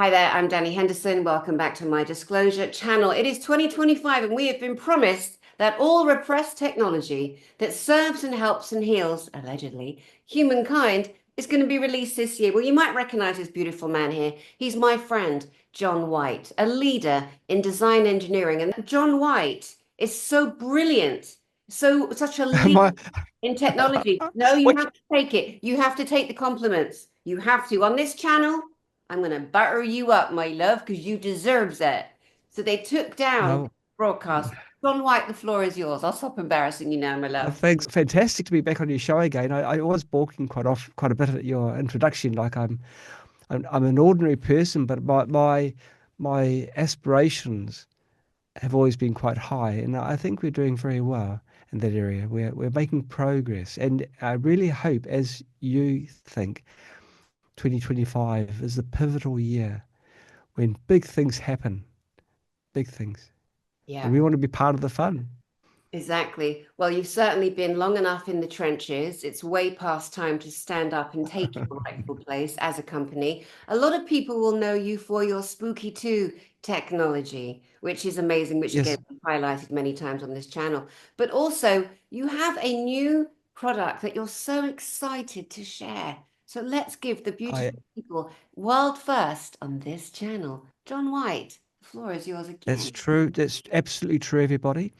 Hi there, I'm Dani Henderson. Welcome back to my disclosure channel. It is 2025 and we have been promised that all repressed technology that serves and helps and heals, allegedly, humankind is going to be released this year. Well, you might recognize this beautiful man here. He's my friend, John White, a leader in design engineering. And John White is so brilliant, such a leader My, in technology. No, you what? have to take it. You have to take the compliments. You have to. On this channel, I'm going to butter you up, my love, because you deserve that. So they took down No, broadcast. John White, the floor is yours. I'll stop embarrassing you now, my love. thanks. Fantastic to be back on your show again. I was balking quite a bit at your introduction. Like I'm an ordinary person, but my aspirations have always been quite high, and I think we're doing very well in that area. We're making progress, and I really hope, as you think, 2025 is the pivotal year when big things happen, big things, and Yeah. we want to be part of the fun. Exactly. Well, you've certainly been long enough in the trenches. It's way past time to stand up and take your rightful place as a company. A lot of people will know you for your Spooky 2 technology, which is amazing, which again, Yes, we've highlighted many times on this channel. But also, you have a new product that you're so excited to share. So let's give the I beautiful people world first on this channel. John White, the floor is yours that's again. true. That's absolutely true, everybody.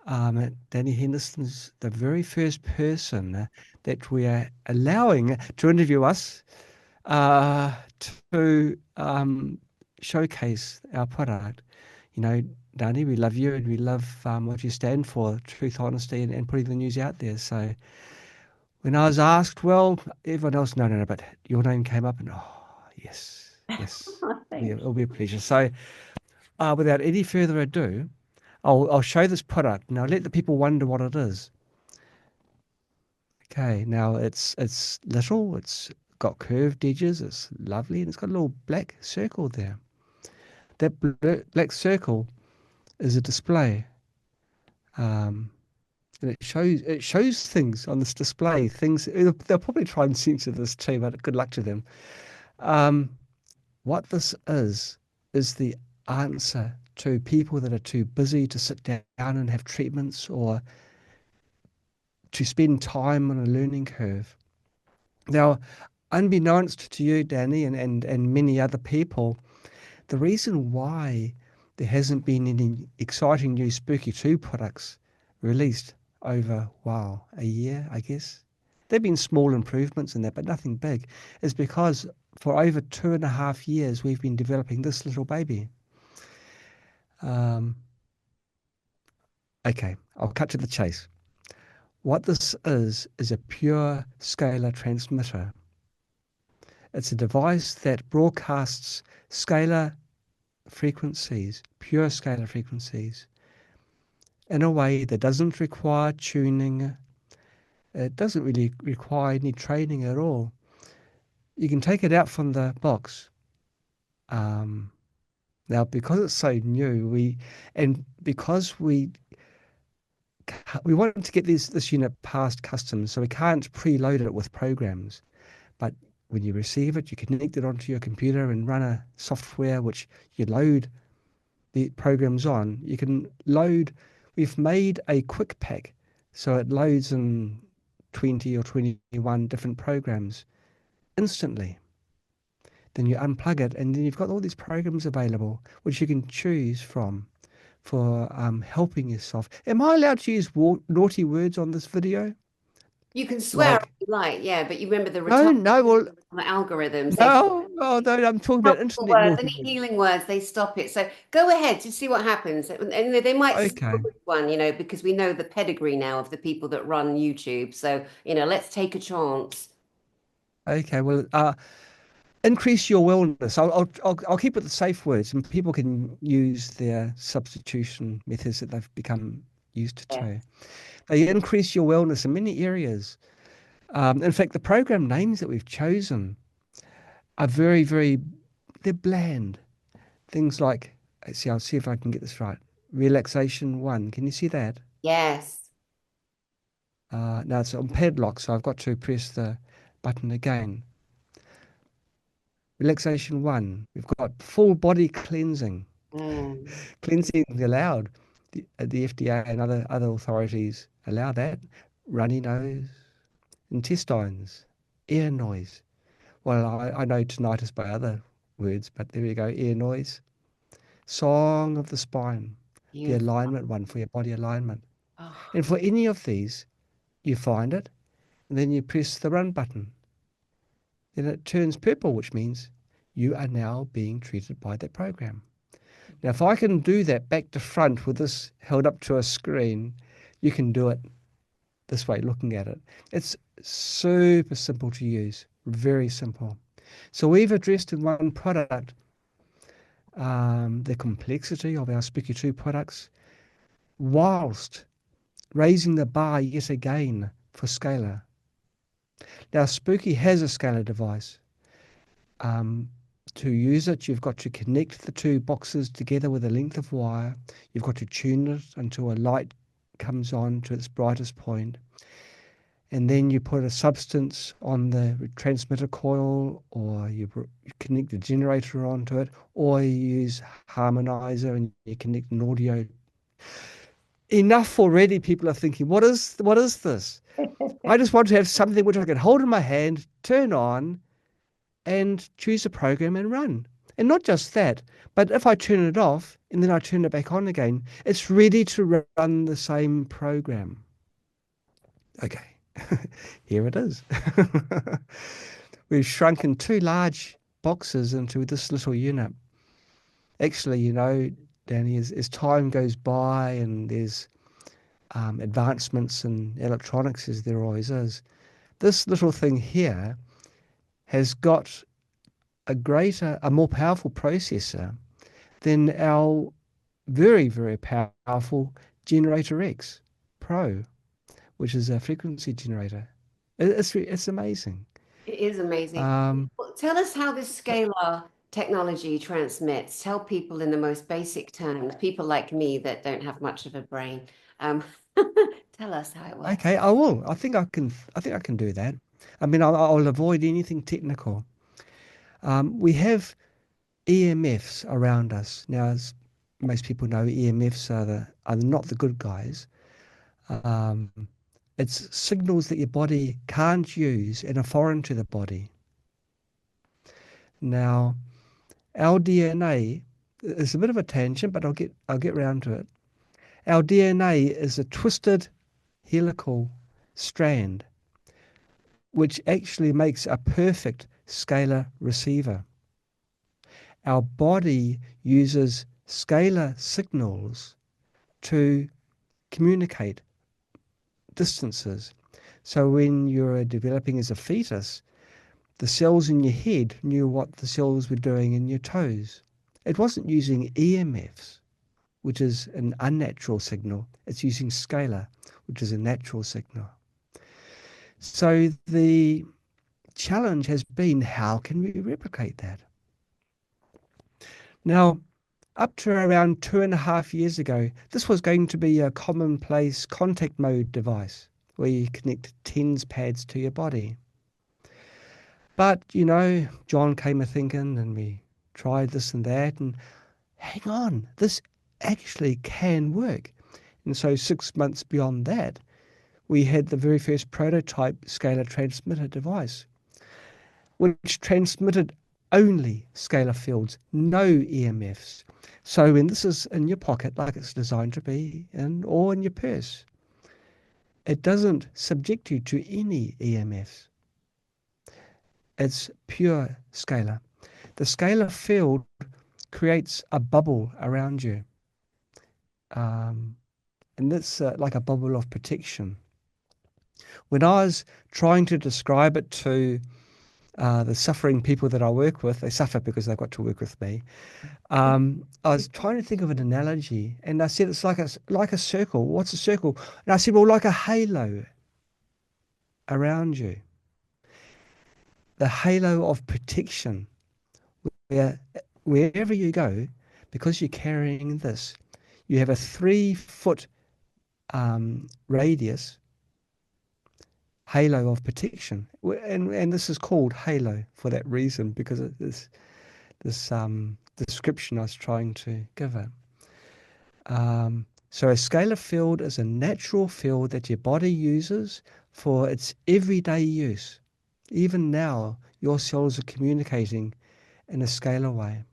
Danny Henderson's the very first person that we are allowing to interview us uh, to showcase our product. You know, Danny, we love you and we love what you stand for, truth, honesty, and putting the news out there. So when I was asked, well, everyone else, no, but your name came up and, oh, yes, Thank it'll be a pleasure. So without any further ado, I'll show this product. Now let the people wonder what it is. Okay, now it's little, it's got curved edges, it's lovely, and it's got a little black circle there. That black circle is a display. Um, and it shows things on this display. Things they'll probably try and censor this too, but good luck to them. Um, what this is the answer to people that are too busy to sit down and have treatments or to spend time on a learning curve. Now, unbeknownst to you, Danny, and many other people, the reason why there hasn't been any exciting new Spooky 2 products released over, wow, a year, I guess. There have been small improvements in that, but nothing big, is because for over 2.5 years we've been developing this little baby. Um, okay, I'll cut to the chase. What this is a pure scalar transmitter. It's a device that broadcasts scalar frequencies, pure scalar frequencies, in a way that doesn't require tuning. It doesn't really require any training at all. You can take it out from the box. Um, Now, because it's so new, because we wanted to get this unit past customs, so we can't preload it with programs. But when you receive it, you connect it onto your computer and run a software which you load the programs on. You can load, we've made a quick pack, so it loads in 20 or 21 different programs instantly. Then you unplug it, and then you've got all these programs available which you can choose from for helping yourself. Am I allowed to use naughty words on this video? You can swear if Like, you like, yeah, but you remember the no, return no, well, algorithms, they no, oh, no, I'm talking about helpful internet words, naughty any words. healing words, they stop it. So go ahead to see what happens. And they might steal Okay, this one, because we know the pedigree now of the people that run YouTube. So, let's take a chance. okay, well, increase your wellness. I'll keep it the safe words, and people can use their substitution methods that they've become used Yeah. to. They increase your wellness in many areas. In fact, the program names that we've chosen are they're bland. Things like, let's see, I'll see if I can get this right. Relaxation one. Can you see that? Yes. Now it's on padlock, so I've got to press the button again. Relaxation 1. We've got full body cleansing. Mm. Cleansing is allowed. The FDA and other authorities allow that. Runny nose, intestines, ear noise. Well, I know tinnitus by other words, but there we go, ear noise. Song of the spine, the Beautiful. alignment one for your body alignment. Oh, And for any of these, you find it, and then you press the run button. Then it turns purple, which means you are now being treated by that program. Now, if I can do that back to front with this held up to a screen, you can do it this way, looking at it. It's super simple to use, very simple. So we've addressed in one product the complexity of our Spooky 2 products, whilst raising the bar yet again for Scalar. Now, Spooky has a Scalar device. To use it, you've got to connect the two boxes together with a length of wire. You've got to tune it until a light comes on to its brightest point. And then you put a substance on the transmitter coil, or you connect the generator onto it, or you use harmonizer and you connect an audio. Enough already. People are thinking, what is this? I just want to have something which I can hold in my hand, turn on, and choose a program and run. And not just that, but if I turn it off and then I turn it back on again, it's ready to run the same program. Okay, here it is. We've shrunken two large boxes into this little unit. Actually, Danny, as time goes by and there's advancements in electronics, as there always is, this little thing here has got a more powerful processor than our very, very powerful Generator X Pro, which is a frequency generator. It's amazing. it is amazing. Um, Well, tell us how this scalar technology transmits. Tell people in the most basic terms, people like me that don't have much of a brain. Um, tell us how it works. okay, I will. I think I can. I think I can do that. I mean, I'll avoid anything technical. We have EMFs around us now. As most people know, EMFs are not the good guys. Um, it's signals that your body can't use and are foreign to the body. Now, our DNA is a bit of a tangent, but I'll get round to it. Our DNA is a twisted helical strand, which actually makes a perfect scalar receiver. Our body uses scalar signals to communicate distances. So when you're developing as a fetus, the cells in your head knew what the cells were doing in your toes. It wasn't using EMFs, which is an unnatural signal. It's using scalar, which is a natural signal. So the challenge has been, how can we replicate that? Now, up to around 2.5 years ago, this was going to be a commonplace contact mode device where you connect TENS pads to your body. But, John came a thinking and we tried this and that, and hang on, this actually can work. And so 6 months beyond that, we had the very first prototype scalar transmitter device, which transmitted only scalar fields, no EMFs. So when this is in your pocket, like it's designed to be, or in your purse, it doesn't subject you to any EMFs. It's pure scalar. The scalar field creates a bubble around you. And that's like a bubble of protection. When I was trying to describe it to the suffering people that I work with, they suffer because they've got to work with me. I was trying to think of an analogy, and I said it's like a circle. What's a circle? And I said, well, like a halo around you, the halo of protection, where wherever you go, because you're carrying this, you have a 3-foot radius, halo of protection. And this is called halo for that reason, because it is this description I was trying to give it. So a scalar field is a natural field that your body uses for its everyday use. Even now, your cells are communicating in a scalar way.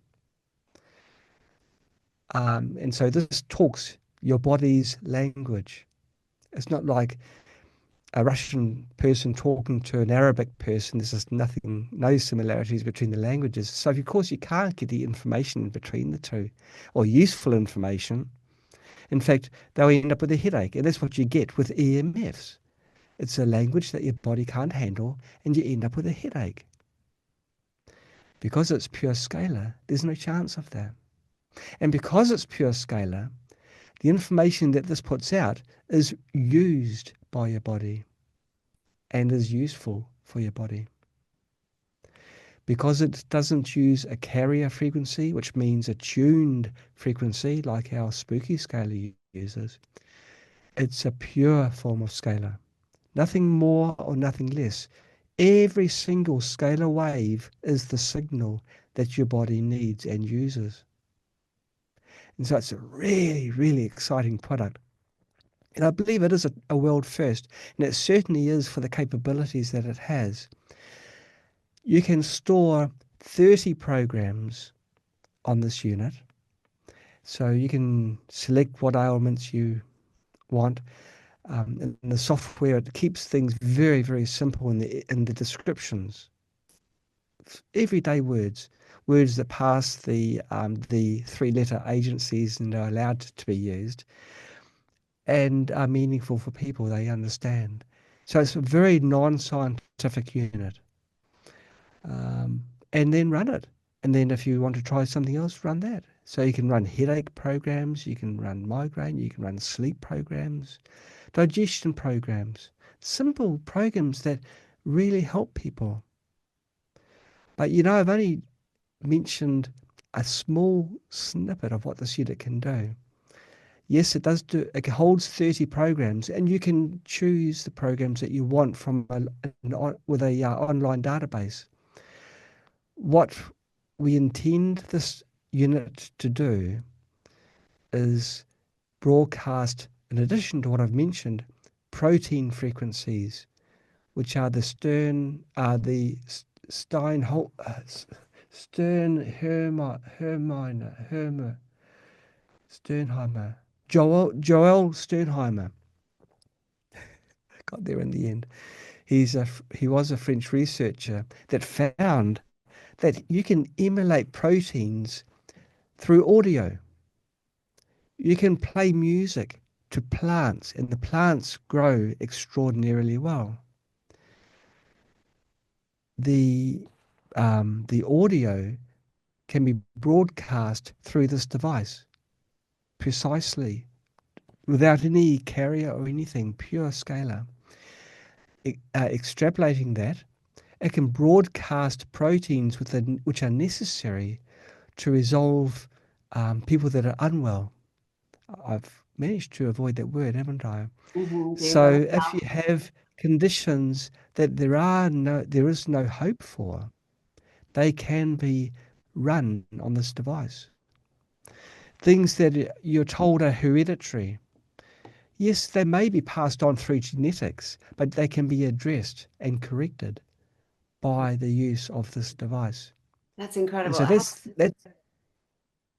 And so this talks your body's language. It's not like a Russian person talking to an Arabic person. There's just nothing, no similarities between the languages. So of course you can't get the information between the two, or useful information. In fact, they'll end up with a headache, and that's what you get with EMFs. It's a language that your body can't handle, and you end up with a headache. Because it's pure scalar, there's no chance of that. And because it's pure scalar, the information that this puts out is used by your body and is useful for your body. Because it doesn't use a carrier frequency, which means a tuned frequency like our spooky scalar uses, it's a pure form of scalar. Nothing more or nothing less. Every single scalar wave is the signal that your body needs and uses. And so it's a really, really exciting product. And I believe it is a world first, and it certainly is for the capabilities that it has. You can store 30 programs on this unit. So you can select what ailments you want. And the software, it keeps things very, very simple in the descriptions. Everyday words, words that pass the three-letter agencies and are allowed to be used and are meaningful for people. They understand. So it's a very non-scientific unit. And then run it. And then if you want to try something else, run that. So you can run headache programs, you can run migraine, you can run sleep programs, digestion programs, simple programs that really help people. But I've only mentioned a small snippet of what this unit can do. Yes, it does do, it holds 30 programs, and you can choose the programs that you want from with a online database. What we intend this unit to do is broadcast, in addition to what I've mentioned, protein frequencies, which are the Sternheimer, Joel Sternheimer. Got there in the end. He was a French researcher that found that you can emulate proteins through audio. You can play music to plants, and the plants grow extraordinarily well. The audio can be broadcast through this device precisely without any carrier or anything, pure scalar. Extrapolating that, it can broadcast proteins which are necessary to resolve people that are unwell. I've managed to avoid that word, haven't I? Doing So very if you have conditions that there is no hope for, they can be run on this device. Things that you're told are hereditary. Yes, they may be passed on through genetics, but they can be addressed and corrected by the use of this device. That's And incredible. so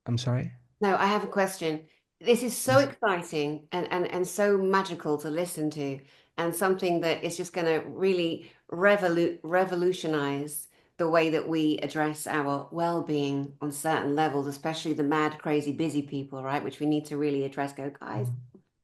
I'm sorry. No, I have a question. This is so Yes. exciting and so magical to listen to, and something that is just going to really revolutionize the way that we address our well-being on certain levels, especially the mad, crazy, busy people, right? Which we need to really address. Go, guys,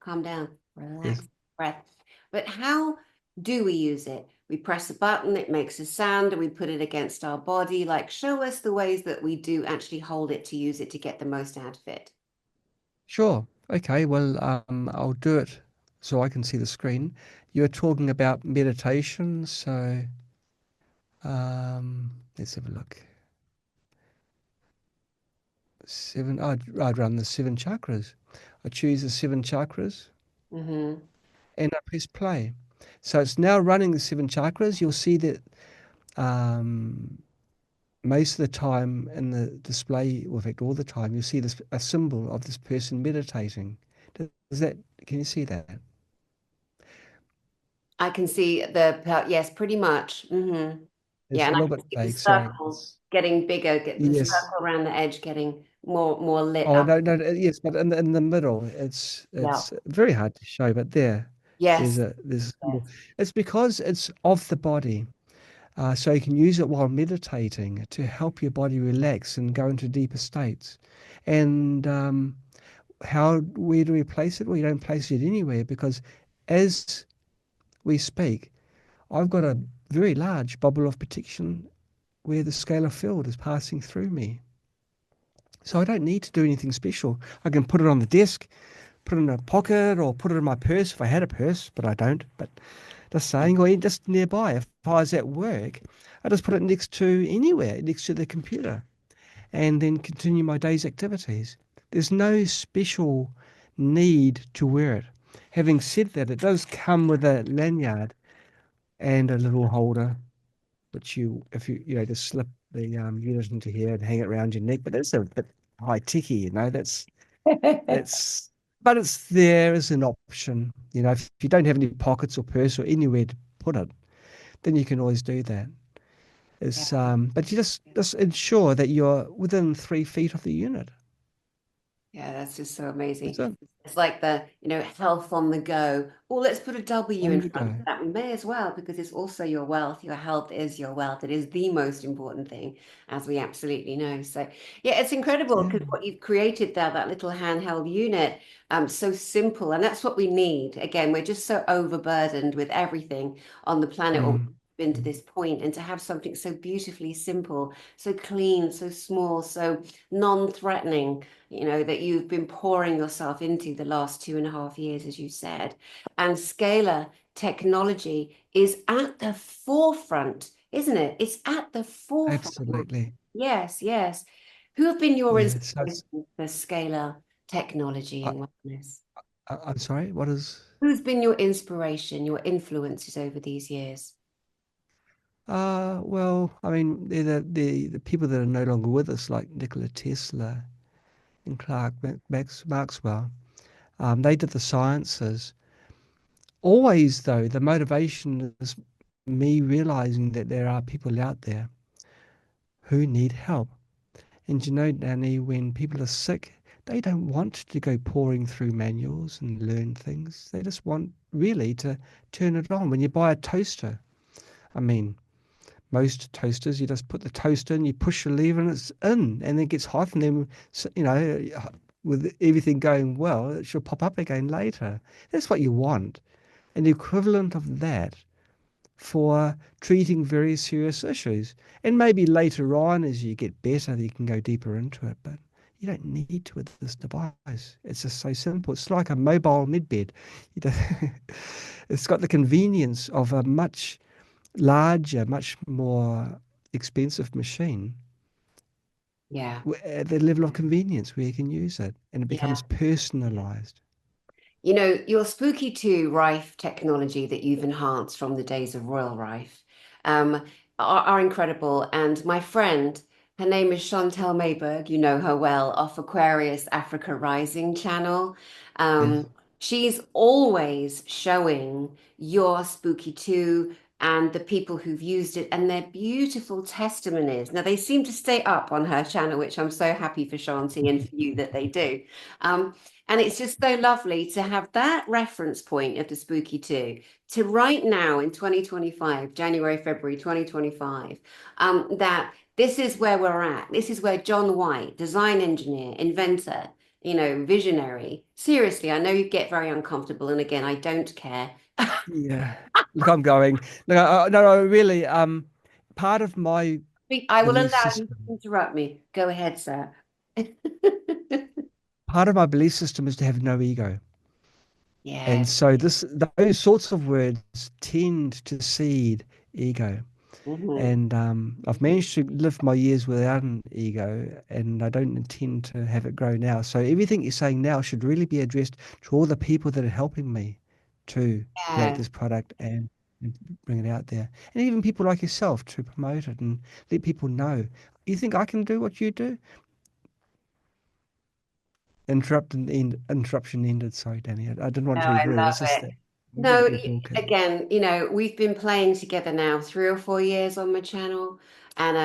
calm down, Yes. relax, breath. But how do we use it? We press a button, it makes a sound, and we put it against our body. Like, show us the ways that we do actually hold it to use it to get the most out of it. Sure. Okay. Well, I'll do it so I can see the screen. You're talking about meditation, so let's have a look. I'd run the seven chakras. I choose the seven chakras Mm-hmm. and I press play. So it's now running the seven chakras. You'll see that um, most of the time in the display, or in fact, all the time, you'll see this a symbol of this person meditating. Does that? Can you see that? I can see yes, pretty much. Yeah, It's a and I little can bit see the vague. Sorry. circle getting bigger, get the Yes. circle around the edge getting more lit Oh up. no, no, yes, but in the middle, Yeah. it's very hard to show. But Yes. there's a symbol. Yes. It's because it's of the body. So you can use it while meditating to help your body relax and go into deeper states. And where do we place it? Well, you don't place it anywhere because as we speak, I've got a very large bubble of protection where the scalar field is passing through me. So I don't need to do anything special. I can put it on the desk, put it in a pocket, or put it in my purse if I had a purse, but I don't. But just saying, or just nearby. If I was at work, I just put it next to anywhere, next to the computer, and then continue my day's activities. There's no special need to wear it. Having said that, it does come with a lanyard and a little holder, which if you just slip the unit into here and hang it around your neck. But that's a bit high techy, That's, but it's there as an option. If you don't have any pockets or purse or anywhere to put it, then you can always do that. Yeah. But you just ensure that you're within 3 feet of the unit. Yeah, that's just so amazing. That's it. It's like health on the go. Or let's put a W On in you front go. of that. We may as well, because it's also your wealth. Your health is your wealth. It is the most important thing, as we absolutely know. So, yeah, it's incredible Yeah. because what you've created there, that little handheld unit, so simple. And that's what we need. Again, we're just so overburdened with everything on the planet, or Mm. been to this point, and to have something so beautifully simple, so clean, so small, so non-threatening, that you've been pouring yourself into the last 2.5 years, as you said. And Scalar Technology is at the forefront, isn't it? It's at the forefront now. Absolutely. Yes, yes. Who have been your Yeah. So inspiration for Scalar Technology I, and wellness? I'm sorry. What is? Who's been your inspiration, your influences over these years? Well, I mean, they're the people that are no longer with us, like Nikola Tesla and Maxwell. They did the sciences. Always, though, the motivation is me realizing that there are people out there who need help. And Danny, when people are sick, they don't want to go pouring through manuals and learn things. They just want really to turn it on. When you buy a toaster, I mean, most toasters, you just put the toaster in, you push the lever and it's in, and it gets hot, and then, with everything going well, it should pop up again later. That's what you want. An equivalent of that for treating very serious issues. And maybe later on, as you get better, you can go deeper into it. But you don't need to with this device. It's just so simple. It's like a mobile medbed. You don't, it's got the convenience of a much larger, much more expensive machine Yeah. at the level of convenience where you can use it and it Yeah. becomes personalized. Your Spooky 2 Rife technology that you've enhanced from the days of Royal Rife are incredible. And my friend, her name is Chantel Mayberg, you know her well, off Aquarius Africa Rising channel. Yes. She's always showing your Spooky 2 and the people who've used it and their beautiful testimonies. Now, they seem to stay up on her channel, which I'm so happy for Shanti and for you that they do. Um, and it's just so lovely to have that reference point of the Spooky 2 to right now in 2025, January, February 2025, that this is where we're at. This is where John White, design engineer, inventor, visionary. Seriously, I know you get very uncomfortable. And again, I don't care. Yeah. Look, I'm going. Look, no, really. Part of my I will belief allow you to system, interrupt me. Go ahead, sir. part of my belief system is to have no ego. And Yes. so those sorts of words tend to seed ego. Mhm. And I've managed to live my years without an ego, and I don't intend to have it grow now. So everything you're saying now should really be addressed to all the people that are helping me to create Yeah. this product and bring it out there. And even people like yourself to promote it and let people know. You think I can do what you do? Interruption ended. Sorry, Danny. I didn't want No, to be I rude. love It's just it. that I'm going to No, be talking. again, we've been playing together now 3 or 4 years on my channel. And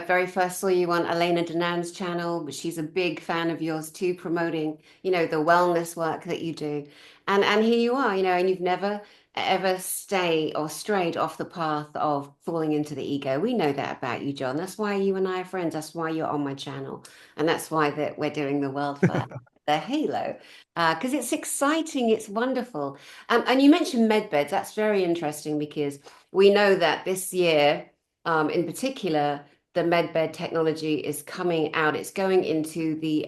very first saw you on Elena Danan's channel, but she's a big fan of yours too, promoting, the wellness work that you do. And here you are, and you've never ever stay or strayed off the path of falling into the ego. We know that about you, John. That's why you and I are friends. That's why you're on my channel. And that's why that we're doing the World Fair, the Halo, because it's exciting, it's wonderful. And you mentioned med beds. That's very interesting because we know that this year, in particular, the med bed technology is coming out. It's going into the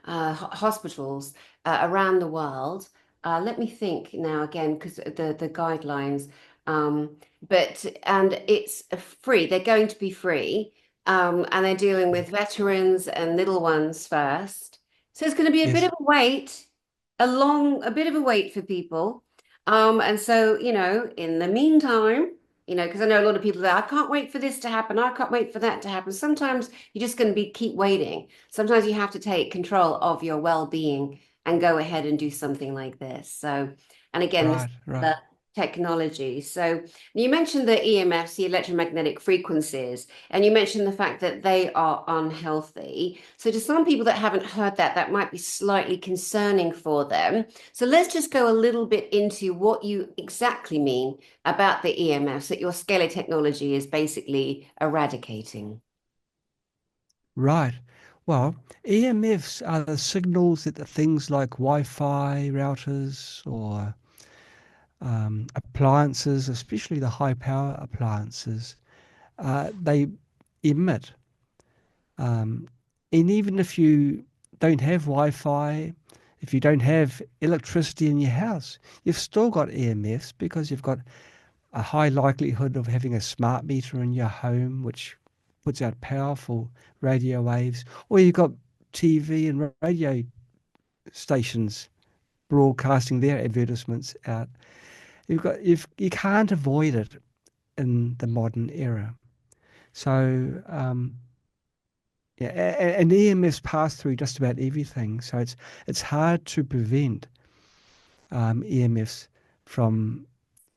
hospitals around the world. Let me think now again, because the guidelines. Um, and it's free. They're going to be free, and they're dealing with veterans and little ones first. So it's going to be a bit Yes. of a wait, a bit of a wait for people. And so, in the meantime, because I know a lot of people say, I can't wait for this to happen. I can't wait for that to happen. Sometimes you're just going to keep waiting. Sometimes you have to take control of your well-being and go ahead and do something like this. So, and again, this Right. Right. the technology. So you mentioned the EMFs, the electromagnetic frequencies, and you mentioned the fact that they are unhealthy. So to some people that haven't heard that, that might be slightly concerning for them. So let's just go a little bit into what you exactly mean about the EMFs that your scalar technology is basically eradicating. Right. Well, EMFs are the signals that the things like Wi-Fi routers or appliances, especially the high power appliances, they emit. Um, and even if you don't have Wi-Fi, if you don't have electricity in your house, you've still got EMFs because you've got a high likelihood of having a smart meter in your home, which puts out powerful radio waves, or you've got TV and radio stations broadcasting their advertisements out. You can't avoid it in the modern era. So yeah, and EMFs pass through just about everything. So it's hard to prevent EMFs from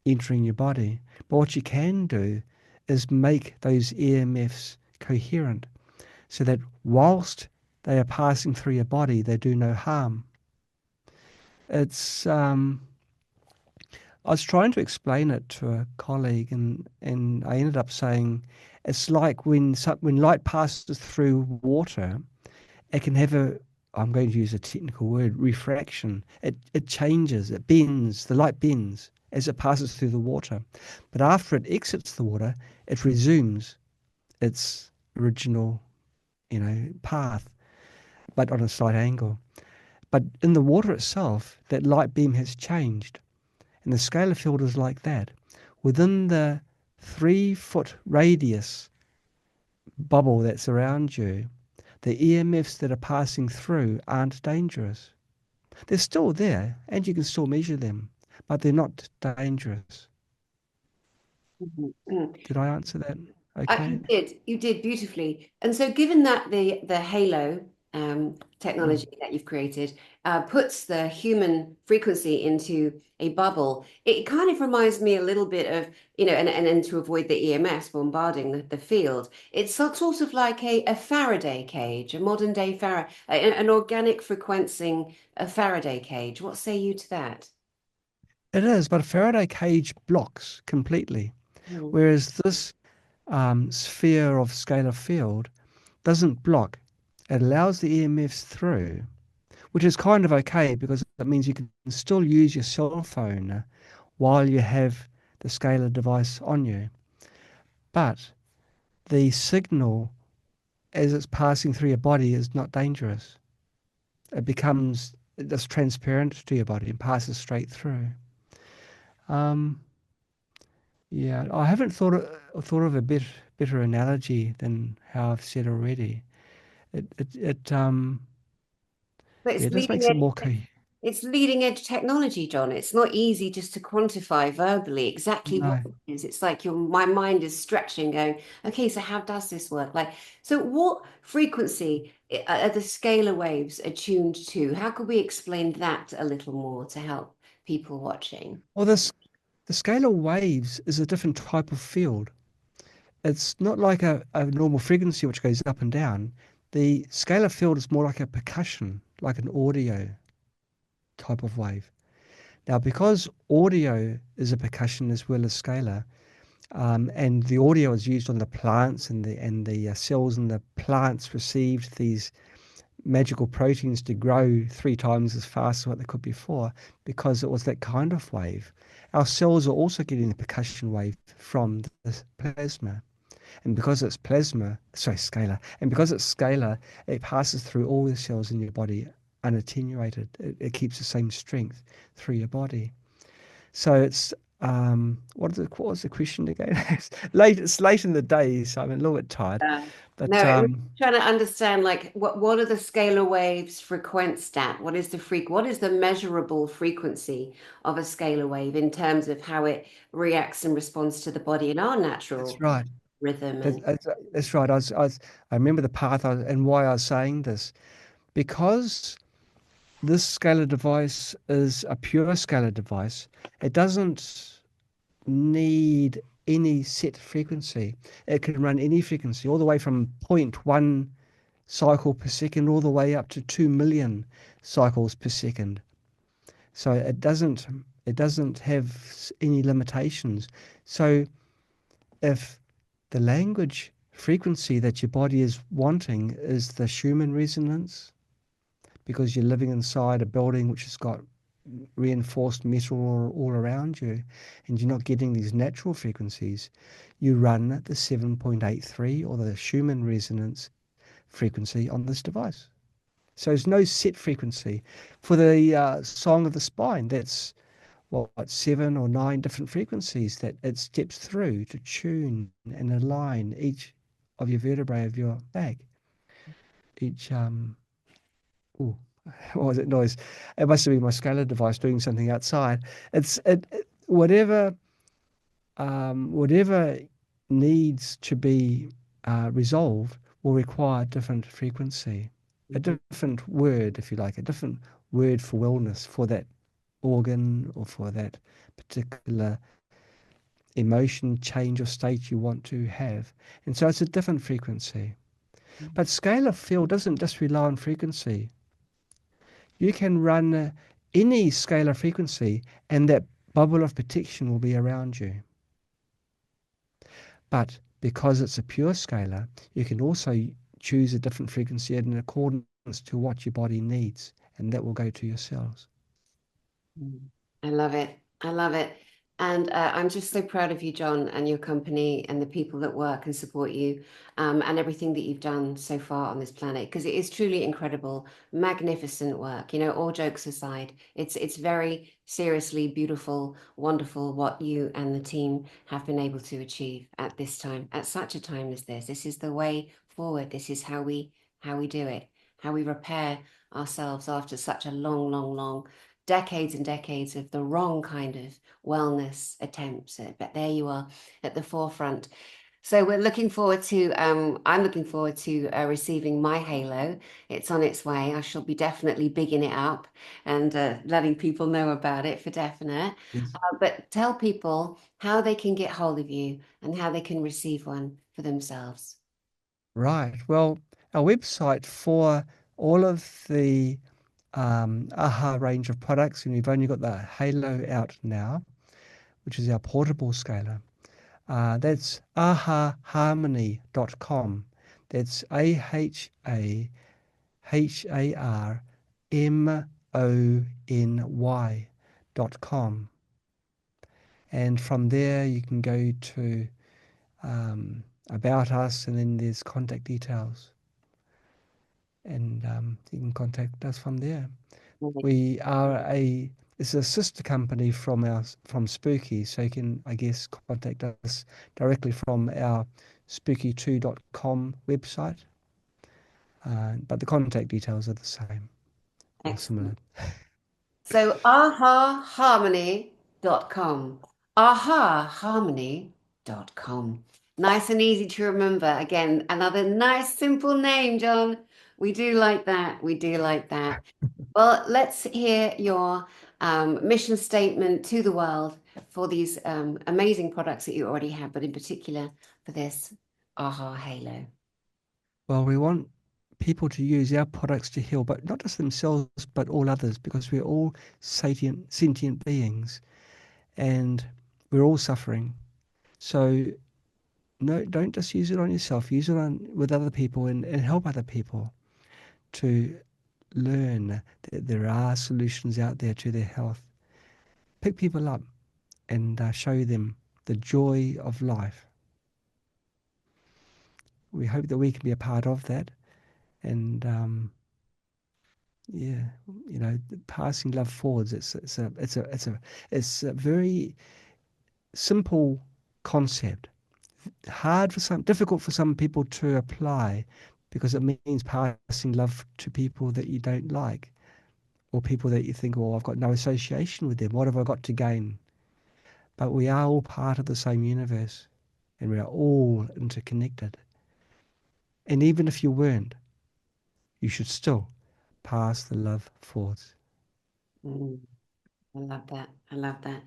entering your body. But what you can do is make those EMFs coherent so that whilst they are passing through your body, they do no harm. It's I was trying to explain it to a colleague, and I ended up saying it's like when light passes through water, it can have a, I'm going to use a technical word, refraction. It changes, it bends, the light bends as it passes through the water. But after it exits the water, it resumes its original, path, but on a slight angle. But in the water itself, that light beam has changed. And the scalar field is like that. Within the 3 foot radius bubble that's around you, the EMFs that are passing through aren't dangerous. They're still there and you can still measure them, but they're not dangerous. Mhm. Did I answer that okay? You did beautifully. And so, given that the Halo Mm. technology that you've created puts the human frequency into a bubble, it kind of reminds me a little bit of, and to avoid the EMS bombarding the field, it's sort of like a Faraday cage, a modern day Faraday, an organic frequencing a Faraday cage. What say you to that? It is, but a Faraday cage blocks completely, Mm. whereas this sphere of scalar field doesn't block. It allows the EMFs through, which is kind of okay because that means you can still use your cell phone while you have the scalar device on you. But the signal as it's passing through your body is not dangerous. It becomes just transparent to your body and passes straight through. Um, yeah, I haven't thought of a better analogy than how I've said already. It But yeah, it's it just leading makes it more coherent. it's leading edge technology, John. It's not easy just to quantify verbally exactly what No. it is. It's like my mind is stretching, going, okay, so how does this work? Like, so what frequency are the scalar waves attuned to? How could we explain that a little more to help people watching? Well, the scalar waves is a different type of field. It's not like a normal frequency which goes up and down. The scalar field is more like a percussion, like an audio type of wave. Now, because audio is a percussion as well as scalar, and the audio is used on the plants and the cells in the plants received these magical proteins to grow 3 times as fast as what they could before because it was that kind of wave. Our cells are also getting the percussion wave from the plasma. And because it's scalar, and because it's scalar, it passes through all the cells in your body unattenuated. It keeps the same strength through your body. So it's what was the question again? It's late in the day, so I'm a little bit tired. Yeah. No, But I'm trying to understand like what are the scalar waves frequenstat? What is the measurable frequency of a scalar wave in terms of how it reacts and responds to the body in our that's natural right. rhythm That's, and that's, that's right. I remember the path and why I was saying this because this scalar device is a pure scalar device. It doesn't need any set frequency. It can run any frequency, all the way from zero point 0.1 cycle per second all the way up to 2 million cycles per second. So it doesn't have any limitations. So if the language frequency that your body is wanting is the Schumann resonance, because you're living inside a building which has got reinforced metal all around you and you're not getting these natural frequencies, you run the 7.83 or the Schumann resonance frequency on this device. So there's no set frequency. For the song of the spine, that's what 7 or 9 different frequencies that it steps through to tune and align each of your vertebrae of your back. Each oh, what was it noise? It must have been my scalar device doing something outside. Whatever whatever needs to be resolved will require a different frequency, a Mhm. different word, if you like, a different word for wellness for that organ or for that particular emotion change or state you want to have. And so it's a different frequency. But scalar field doesn't just rely on frequency. You can run any scalar frequency and that bubble of protection will be around you. But because it's a pure scalar, you can also choose a different frequency in accordance to what your body needs, and that will go to your cells. Mm. I love it. I love it. And I'm just so proud of you, John, and your company and the people that work and support you, and everything that you've done so far on this planet, because it is truly incredible, magnificent work. You know, all jokes aside, it's very seriously beautiful, wonderful what you and the team have been able to achieve at this time, at such a time as this. This is the way forward. This is how we do it, how we repair ourselves after such a long, long, long decades and decades of the wrong kind of wellness attempts. But there you are at the forefront. So we're looking forward to, I'm looking forward to receiving my halo. It's on its way. I shall be definitely bigging it up and letting people know about it for definite. Yes. But tell people how they can get hold of you and how they can receive one for themselves. Right. Well, our website for all of the AHA range of products, and we've only got the Halo out now, which is our portable scalar. That's ahaharmony.com. That's ahaharmony.com. And from there, you can go to About Us, and then there's contact details. And you can contact us from there. We are it's a sister company from Spooky, so you can, I guess, contact us directly from our spooky2.com website. But the contact details are the same or similar. Excellent. So ahaharmony.com. ahaharmony.com. Nice and easy to remember. Again, another nice, simple name, John. We do like that. We do like that. Well, let's hear your mission statement to the world for these amazing products that you already have, but in particular for this AHA Halo. Well, we want people to use our products to heal, but not just themselves, but all others, because we're all sentient beings and we're all suffering. So no, don't just use it on yourself. Use it on with other people and help other people to learn that there are solutions out there to their health. Pick people up and show them the joy of life. We hope that we can be a part of that. And yeah, passing love forwards. It's a very simple concept. Hard for some, difficult for some people to apply because it means passing love to people that you don't like or people that you think, oh, I've got no association with them. What have I got to gain? But we are all part of the same universe and we are all interconnected. And even if you weren't, you should still pass the love forwards. Mm, I love that. I love that.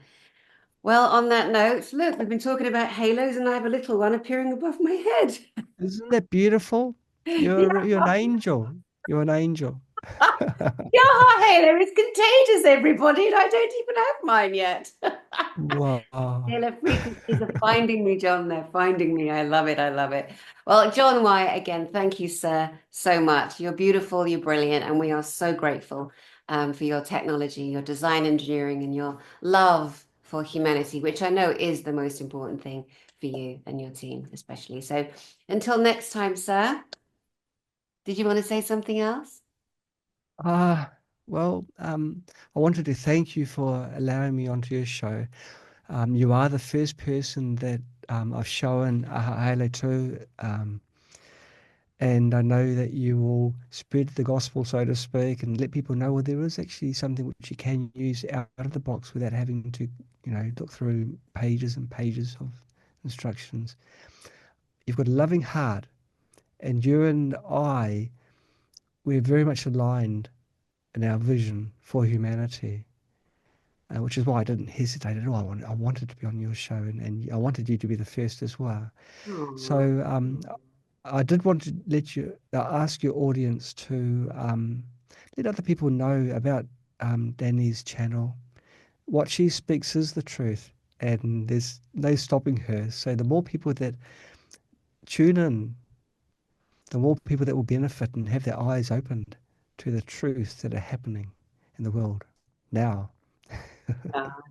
Well, on that note, look, we've been talking about halos, and I have a little one appearing above my head. Isn't that beautiful? You're an angel. You're an angel. Yeah, halo is contagious, everybody, and I don't even have mine yet. Wow. Halo frequencies are finding me, John. They're finding me. I love it. I love it. Well, John White, again, thank you, sir, so much. You're beautiful, you're brilliant, and we are so grateful for your technology, your design engineering, and your love for humanity, which I know is the most important thing for you and your team, especially. So until next time, sir, did you want to say something else? Ah, well, I wanted to thank you for allowing me onto your show. You are the first person that I've shown Ahahalo to, and I know that you will spread the gospel, so to speak, and let people know well, there is actually something which you can use out of the box without having to, look through pages and pages of instructions. You've got a loving heart, and you and I, we're very much aligned in our vision for humanity. Which is why I didn't hesitate at all. I wanted to be on your show, and I wanted you to be the first as well. Oh, So I did want to let you ask your audience to let other people know about Dani's channel. What she speaks is the truth, and there's no stopping her. So the more people that tune in, the more people that will benefit and have their eyes opened to the truths that are happening in the world now.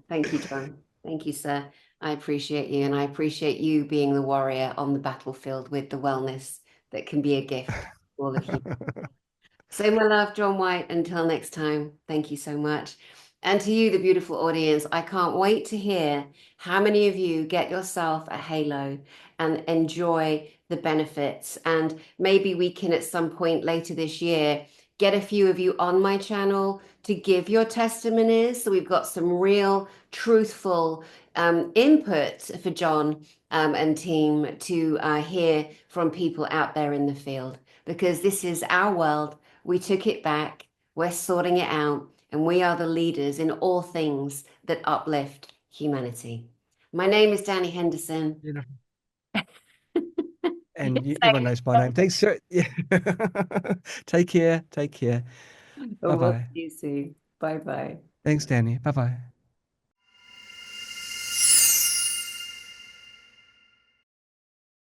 thank you, John. Thank you, sir. I appreciate you, and I appreciate you being the warrior on the battlefield with the wellness that can be a gift to all of you. So, my love, John White, until next time, thank you so much. And to you, the beautiful audience, I can't wait to hear how many of you get yourself a halo and enjoy the benefits. And maybe we can, at some point later this year, get a few of you on my channel to give your testimonies. So we've got some real, truthful input for John and team to hear from people out there in the field, because this is our world. We took it back, we're sorting it out, and we are the leaders in all things that uplift humanity. My name is Dani Henderson. Beautiful. You're And everyone safe. knows my name. Thanks, sir. Yeah. Take care. Take care. Bye We'll bye. see you soon. Bye bye. Thanks, Danny. Bye bye.